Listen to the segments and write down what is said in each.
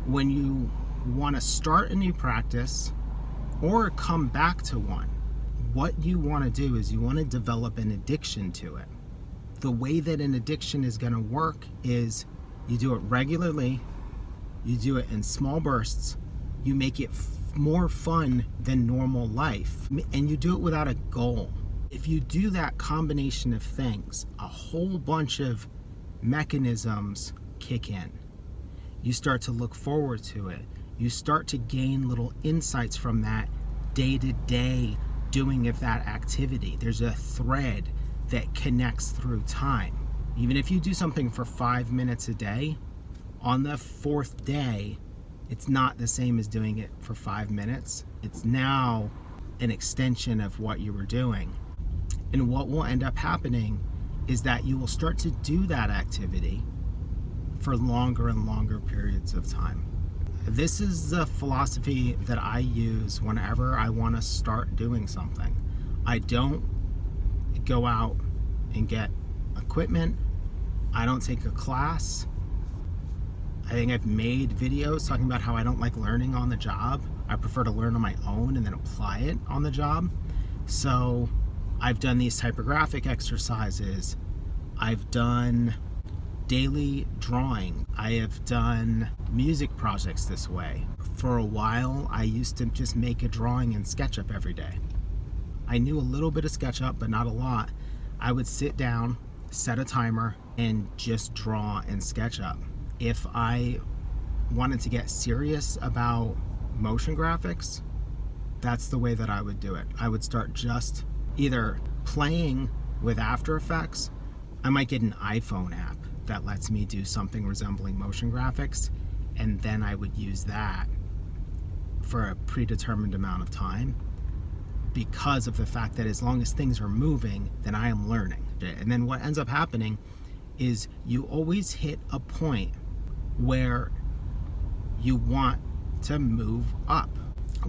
when you want to start a new practice or come back to one, what you want to do is you want to develop an addiction to it. The way that an addiction is going to work is you do it regularly, you do it in small bursts, you make it more fun than normal life, and you do it without a goal. If you do that combination of things, a whole bunch of mechanisms kick in. You start to look forward to it. You start to gain little insights from that day-to-day doing of that activity. There's a thread that connects through time. Even if you do something for 5 minutes a day, on the fourth day, it's not the same as doing it for 5 minutes. It's now an extension of what you were doing. And what will end up happening is that you will start to do that activity for longer and longer periods of time. This is the philosophy that I use whenever I want to start doing something. I don't go out and get equipment. I don't take a class. I think I've made videos talking about how I don't like learning on the job. I prefer to learn on my own and then apply it on the job. So I've done these typographic exercises. I've done daily drawing. I have done music projects this way. For a while, I used to just make a drawing in SketchUp every day. I knew a little bit of SketchUp, but not a lot. I would sit down, set a timer, and just draw in SketchUp. If I wanted to get serious about motion graphics, that's the way that I would do it. I would start just either playing with After Effects. I might get an iPhone app that lets me do something resembling motion graphics, and then I would use that for a predetermined amount of time, because of the fact that as long as things are moving, then I am learning. And then what ends up happening is you always hit a point where you want to move up,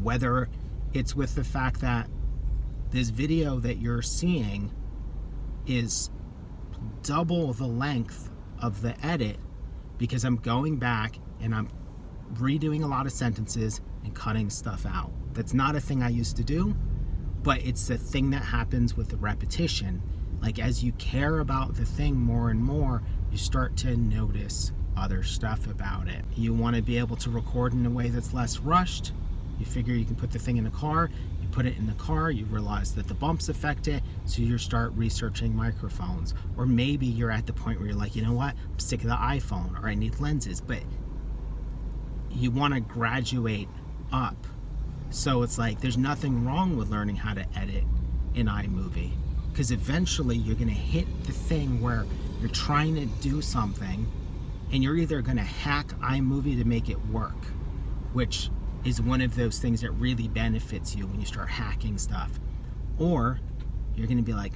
whether it's with the fact that this video that you're seeing is double the length of the edit because I'm going back and I'm redoing a lot of sentences and cutting stuff out. That's not a thing I used to do, but it's the thing that happens with the repetition. Like, as you care about the thing more and more, you start to notice other stuff about it. You want to be able to record in a way that's less rushed. You figure you can put the thing in a car, you put it in the car, you realize that the bumps affect it, so you start researching microphones. Or maybe you're at the point where you're like, you know what, I'm sick of the iPhone, or I need lenses, but you want to graduate up. So it's like, there's nothing wrong with learning how to edit in iMovie, because eventually you're going to hit the thing where you're trying to do something and you're either going to hack iMovie to make it work, which is one of those things that really benefits you when you start hacking stuff, or you're going to be like,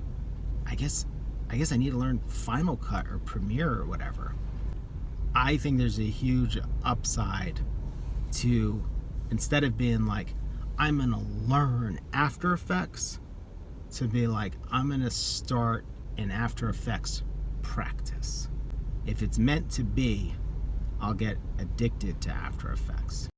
I guess I need to learn Final Cut or Premiere or whatever. I think there's a huge upside to, instead of being like, I'm going to learn After Effects, to be like, I'm going to start an After Effects practice. If it's meant to be, I'll get addicted to After Effects.